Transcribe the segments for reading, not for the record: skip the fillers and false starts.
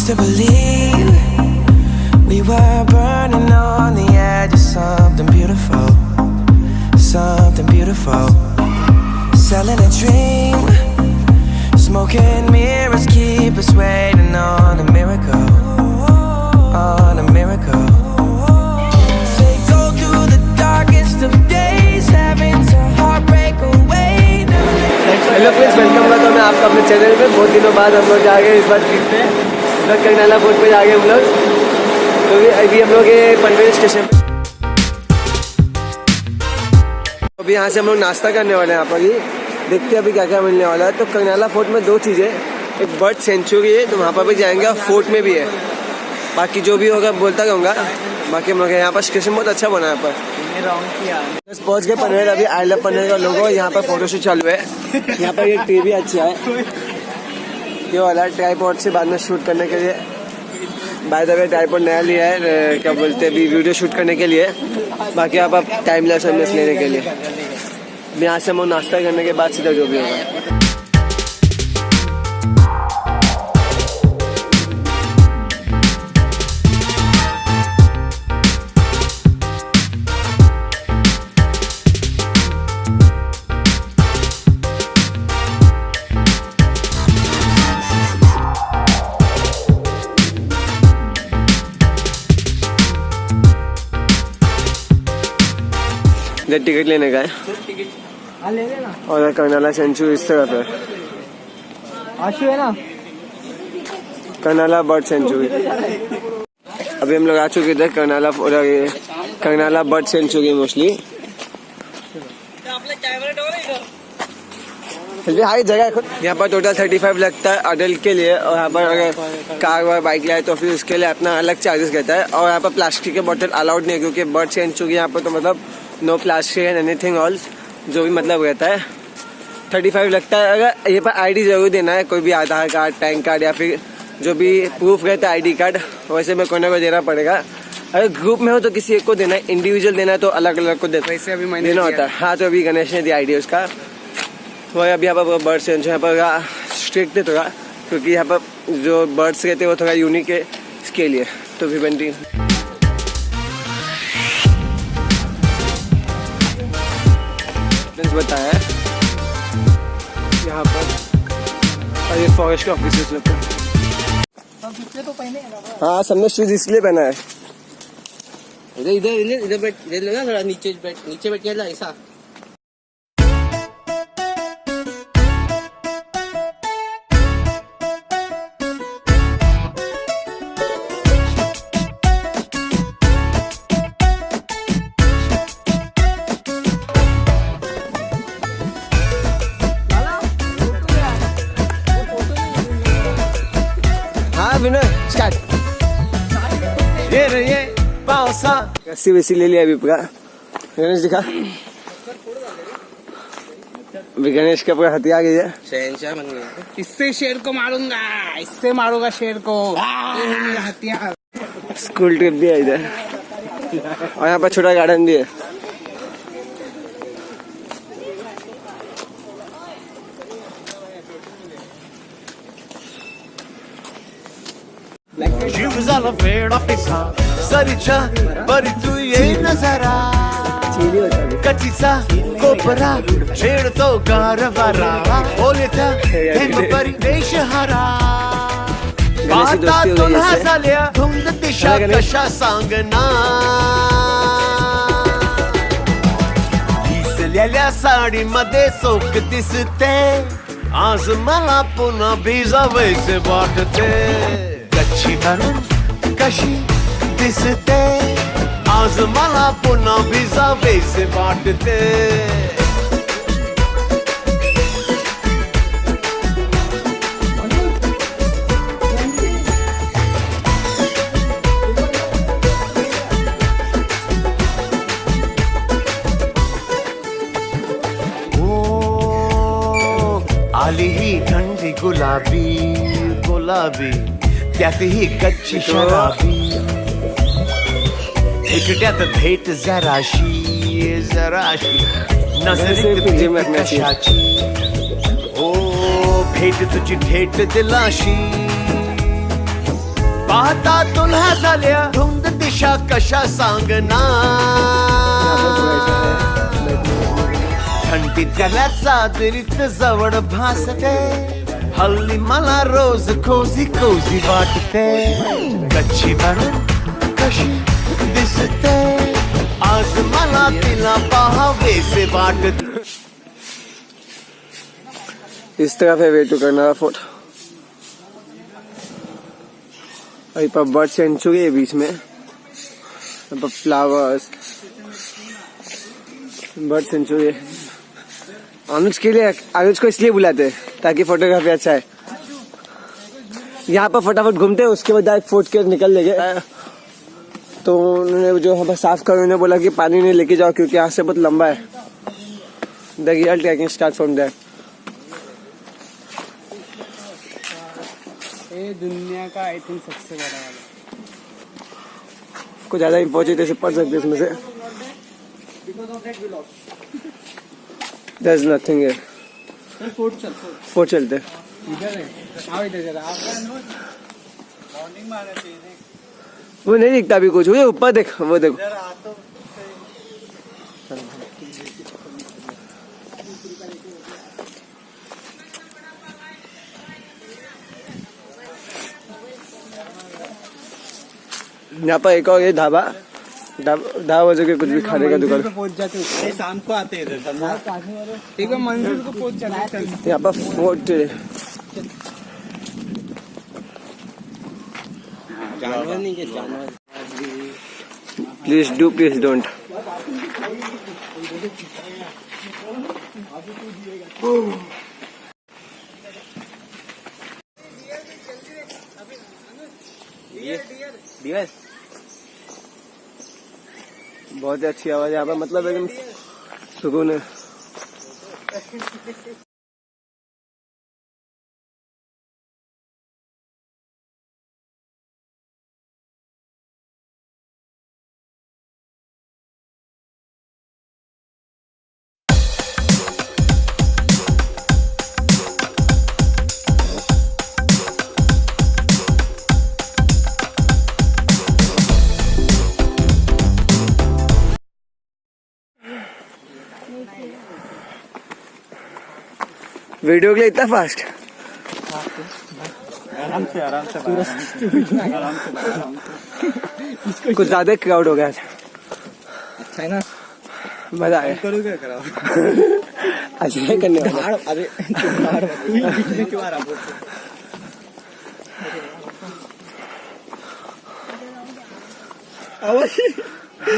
used to believe we were burning on the edge of something beautiful, something beautiful. Selling a dream, smoking mirrors keep us waiting on a miracle, on a miracle. Say go through the darkest of days, having to heartbreak away. Hello friends, welcome करता हूँ मैं आपका अपने channel पे। बहुत दिनों बाद हम लोग जा गए इस बार ट्रिप पे। इस बार करनाला फोर्ट पे जा गए हम लोग। तो अभी हम लोग ये पनवेल स्टेशन, अभी यहाँ से हम लोग नाश्ता करने वाले हैं। यहाँ पर ही देखते हैं अभी क्या क्या मिलने वाला है। तो करनाला फोर्ट में दो चीज़ें, एक बर्ड सेंचुरी है तो वहाँ पर भी जाएंगे, और फोर्ट में भी है। बाकी जो भी होगा बोलता रहूँगा। बाकी हम लोग यहाँ पर स्टेशन बहुत अच्छा बना है। यहाँ पर बस पहुँच गए पनवेल। अभी आई लव पनवेल का लोगो, यहाँ पर फोटोशूट चालू है। यहाँ पर ये ट्री भी अच्छा है, ये वाला ट्राइपॉड से बाद में शूट करने के लिए। बाय द वे ट्राइपॉड नया लिया है, क्या बोलते हैं, अभी वीडियो शूट करने के लिए। बाकी आप टाइम लेस लेने के लिए। यहाँ से हम नाश्ता करने के बाद सीधा जो भी होगा। टिकट लेने का है ले लेना। और करनाला सेंचुरी इस तरफ है। आशु है ना, करनाला बर्ड सेंचुरी। अभी हम लोग आ चुके थे करनाला, करनाला बर्ड सेंचुरी मोस्टली। हाई जगह है खुद। यहाँ पर टोटल 35 लगता है अडल्ट के लिए, और यहाँ पर अगर कार व बाइक लाए तो फिर उसके लिए अपना अलग चार्जेस रहता है। और यहाँ पर प्लास्टिक के बोतल अलाउड नहीं है, क्योंकि बर्ड सेंचुरी यहाँ पर तो मतलब no plastic and anything all, जो भी मतलब रहता है। 35 लगता है। अगर ये पर आईडी जरूर देना है, कोई भी आधार कार्ड, पैन कार्ड या फिर जो भी प्रूफ रहता है आईडी कार्ड, वैसे में कोई ना कोई देना पड़ेगा। अगर ग्रुप में हो तो किसी एक को देना है, इंडिविजुअल देना है तो अलग अलग को देना होता है। हाँ, तो अभी गणेश ने दिया आईडी उसका। वही अभी यहाँ पर बर्ड सेंचुरी यहाँ पर स्ट्रिक्ट है थोड़ा, क्योंकि यहाँ पर जो बर्ड्स रहते हैं वो थोड़ा यूनिक है इसके लिए। तो भी बताया यहाँ पर, और ये फॉरेस्ट के ऑफिसर्स लोग तो पहने। हाँ, सबने शूज इसलिए पहना है। इधर इधर इधर बैठ, इधर लो ना, थोड़ा नीचे बैठ के ऐसा। स्टार्ट। ये पाउसा रस्सी वैसी ले लिया अभी पूरा। गणेश दिखा, अभी गणेश का पूरा हथियार गई है। शहंशाह बन गया। इससे शेर को मारूंगा, इससे मारूंगा शेर को। ये है मेरा हथियार। स्कूल ट्रिप भी है इधर, और यहाँ पर छोटा गार्डन भी है। जीवजाला वेडा पिसा सरीच्या बरी तू ये नजरा कचीचा कोपरा छेडतो गारवारा ओलेता थेंब परी वेशहारा आता तुला झाल्या धुंद दिशा कशा सांगना दिसलेल्या साडीमध्ये चोख दिसते आज मला पुन्हा भिजावयाचे वाटते कच्ची भरून कशी दिसते आज मला पुन्हा भिजावेसे वाटते ओ आली ही थंडी गुलाबी गुलाबी त्यात ही कच्ची शराबी एकट्यात भेट जराशी जराशी नजरेत भेट कशाची ओ भेट तुझी भेट दिलाशी पाहता तुला झाल्या धुंद दिशा कशा सांगना थंडीत त्याला चादरीत जवळ भासते हल्ली मला रोज कोझी कोझी वाटते कच्ची बनून कशी दिसते आज मला तिला पाहावेसे वाटते इस तरफ है वे टू करना फोर्ट और पर बर्ड सेंचुरी है बीच में पर फ्लावर्स बर्ड सेंचुरी है अनुज के लिए अनुज को इसलिए बुलाते हैं ताकि फोटोग्राफी अच्छा है यहाँ पर फटाफट घूमते हैं उसके बाद डायरेक्ट फोर्ट के निकल लेंगे तो उन्होंने जो यहाँ पर साफ कर उन्होंने बोला कि पानी नहीं लेके जाओ क्योंकि यहाँ से बहुत लंबा है the real trekking start from that ये दुनिया का आई थिंक सबसे बड़ा वाला कुछ ज्यादा ही पहुंचे जैसे पढ़ सकते इसमें से There's nothing है फोर्ट चलते इधर है आओ इधर जरा आप मॉर्निंग में आना चाहिए वो नहीं दिखता अभी कुछ वो ऊपर देख वो देखो यहाँ पर एक और ये ढाबा बजे के कुछ भी खाने का दुकान पहुंच जाते हैं शाम को आते हैं इधर एक बार मंजिल को पहुंच जाते हैं यहाँ पर फोर्ट जानवर नहीं के जानवर प्लीज डू प्लीज डोंट बहुत ही अच्छी आवाज है यहाँ पर मतलब एकदम सुकून है वीडियो के लिए इतना फास्ट आराम से आराम से कुछ ज्यादा क्राउड हो गया था अच्छा है ना मजा आया करो क्या कराओ अच्छा है करने वाला अरे क्यों आ रहा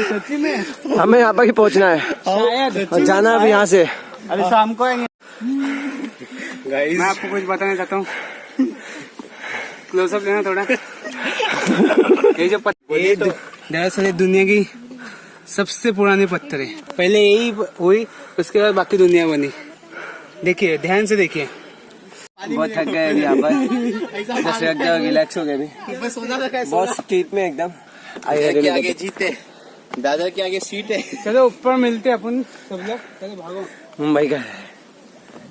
सच्ची में हमें यहाँ पर ही पहुँचना है शायद और जाना अभी यहाँ से अरे शाम को आएंगे मैं आपको कुछ बताना चाहता हूँ क्लोजअप लेना थोड़ा ये जो दरअसल ये दुनिया की सबसे पुराने पत्थर है पहले यही हुई उसके बाद बाकी दुनिया बनी देखिए ध्यान से देखिए बहुत थक गए अभी यहाँ पर जैसे एकदम रिलैक्स हो गए अभी बहुत स्टीप में एकदम आगे जीते दादा के आगे सीट है चलो ऊपर मिलते अपन सब लोग चलो भागो मुंबई का है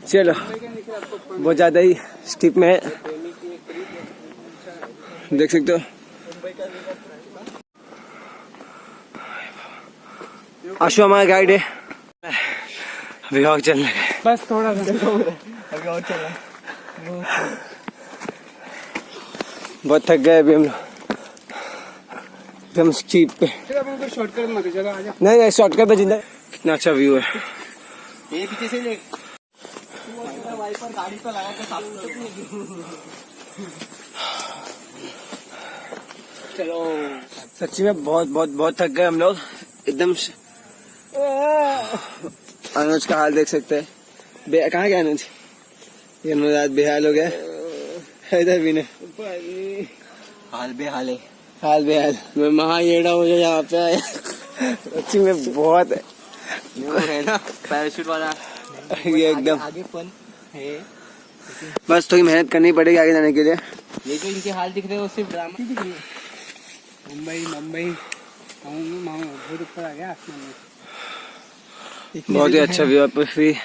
चलो बहुत ज्यादा ही स्टीप में है देख सकते हो आशु हमारा गाइड है अभी और चलने लगे बस थोड़ा सा अभी और चला बहुत थक गए अभी हम लोग एकदम स्टीप पे चलो अपन को शॉर्टकट मत चलो आजा नहीं शॉर्टकट पे जिंदा कितना अच्छा व्यू है ये पीछे से देख वाइपर गाड़ी पे लगा के चलो सच्ची में बहुत बहुत बहुत थक गए हम लोग एकदम अनुज का हाल देख सकते हैं कहाँ गया अनुज ये अनुराग बेहाल हो गया इधर भी नहीं हाल बेहाल है हाल बेहाल मैं महा येड़ा हो गया यहाँ पे आया सच्ची में बहुत है ना पैराशूट वाला ये एकदम आगे फन है बस थोड़ी मेहनत करनी पड़ेगी आगे जाने के लिए ये जो इनके हाल दिख रहे हैं वो सिर्फ ड्रामा दिख रही है मुंबई बहुत ऊपर आ गया आसमान में बहुत ही अच्छा व्यू है फिर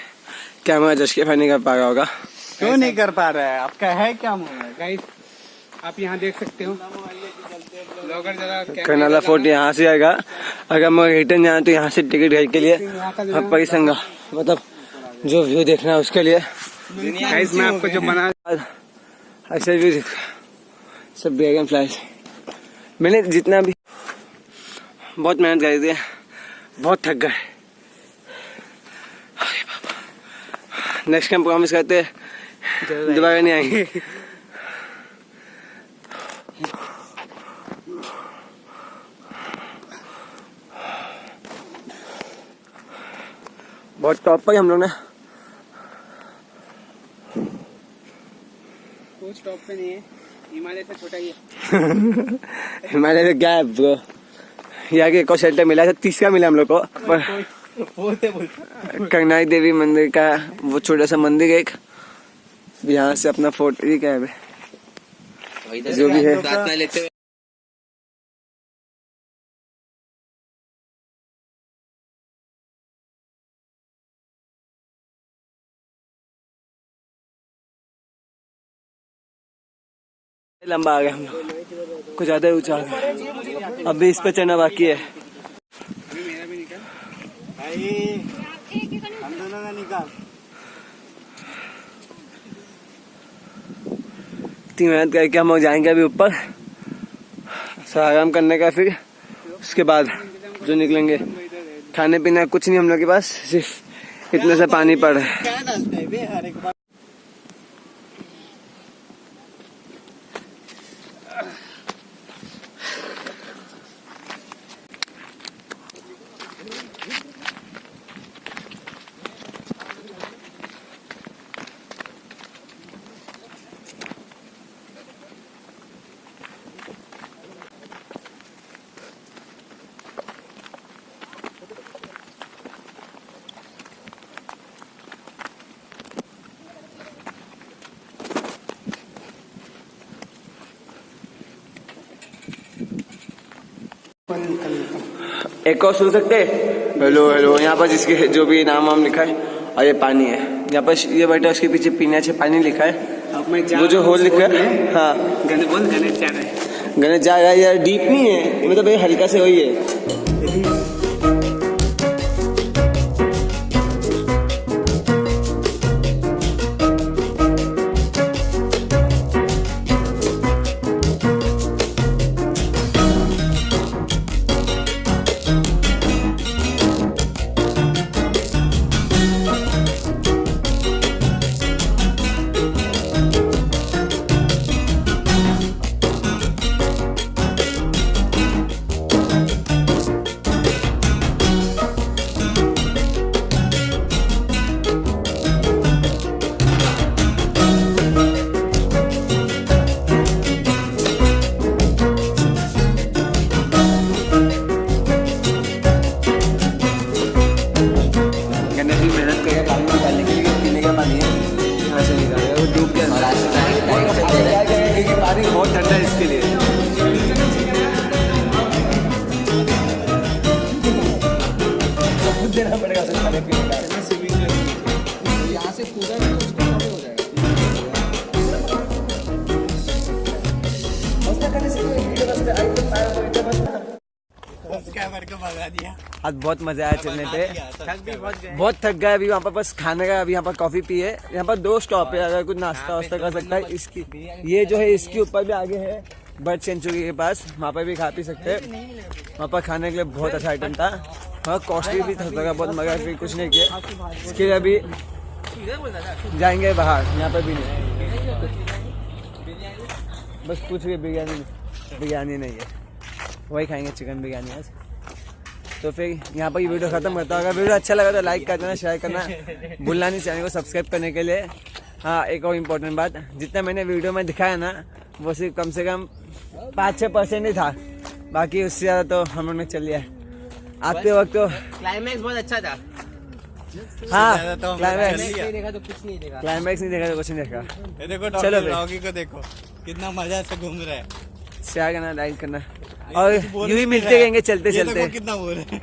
कैमरा जस्टिफाई नहीं कर पा रहा होगा क्यों नहीं कर पा रहा है आपका है क्या गाइस आप यहाँ देख सकते हो ब्लॉगर जरा कर्नाला फोर्ट यहाँ से आएगा। अगर मैं रिटर्न जाना तो यहाँ से टिकट घर के लिए पैसा, मतलब जो व्यू देखना है उसके लिए। गाइस मैं आपको जो बना ऐसे व्यू देख, सब ड्रैगन फ्लाइज। मैंने जितना भी बहुत मेहनत करी थी, बहुत थक गए। नेक्स्ट टाइम प्रॉमिस करते दोबारा नहीं आएंगे। बहुत टॉप पर हम लोग ने, कुछ टॉप पे नहीं है, हिमालय से छोटा ही है। हिमालय में क्या है ब्रो, यहाँ के एक और शेल्टर मिला था, तीसरा मिला हम लोग को। पर करनाई देवी मंदिर का वो छोटा सा मंदिर है एक, यहाँ से अपना फोर्ट, ये क्या है जो भी है। लंबा आ गया हम लोग, कुछ ज्यादा ऊंचा आ गया, अभी इस पे चढ़ना बाकी है। मेरा भी निकाल हम दोनों का निकाल। इतनी मेहनत करके हम लोग जाएंगे अभी ऊपर, आराम करने का, फिर उसके बाद जो निकलेंगे। खाने पीने कुछ नहीं हम लोग के पास, सिर्फ इतने से पानी पड़ रहा है। क्या डालता है बे हर एक बार। एक और सुन सकते हैं, हेलो हेलो। यहाँ पर जिसके जो भी नाम वाम लिखा है, और ये पानी है यहाँ पर, ये बैठा उसके पीछे पीने से पानी लिखा है, वो जो होल लिखा है। हाँ गणेश जा रहा है, गणेश जा रहा है यार, डीप नहीं है मतलब ये हल्का से वही है। पानी बहुत ठंडा है इसके लिए। सब कुछ देना पड़ेगा सर, खाने पीने का। यहाँ से पूरा हो जाएगा। आज बहुत मजा आया चलने पे, बहुत थक गया अभी। वहाँ पर बस खाने का, अभी यहाँ पर कॉफी पिए। यहाँ पर 2 स्टॉप है, अगर कुछ नाश्ता वास्ता कर सकता है। इसकी ये जो है इसके ऊपर भी आगे है बर्ड सेंचुरी के पास, वहाँ पर भी खा पी सकते हैं। वहाँ पर खाने के लिए बहुत अच्छा आइटम था, वहाँ कॉस्टली भी था बहुत, मगर फिर कुछ नहीं किया। इसके लिए अभी जाएंगे बाहर, यहाँ पर भी नहीं, बस कुछ भी बिरयानी नहीं है, वही खाएंगे चिकन बिरयानी आज। तो फिर यहाँ पर ये वीडियो खत्म करता हूँ। अगर वीडियो अच्छा लगा तो लाइक कर देना, शेयर करना भूलना नहीं, चैनल को सब्सक्राइब करने के लिए। हाँ, एक और इम्पोर्टेंट बात, जितना मैंने वीडियो में दिखाया ना वो सिर्फ कम से कम 5-6% ही था, बाकी उससे ज़्यादा तो हम लोग ने चल लिया है। आते वक्त तो क्लाइमैक्स बहुत अच्छा था। हाँ, क्लाइमैक्स नहीं देखा तो कुछ नहीं देखा, क्लाइमैक्स नहीं देखा तो कुछ नहीं देखा। देखो चलो डॉगी को देखो कितना मजा से घूम रहा है। शेयर करना, लाइक करना, और यूं ही मिलते रहेंगे चलते चलते। कितना बोल रहे हैं।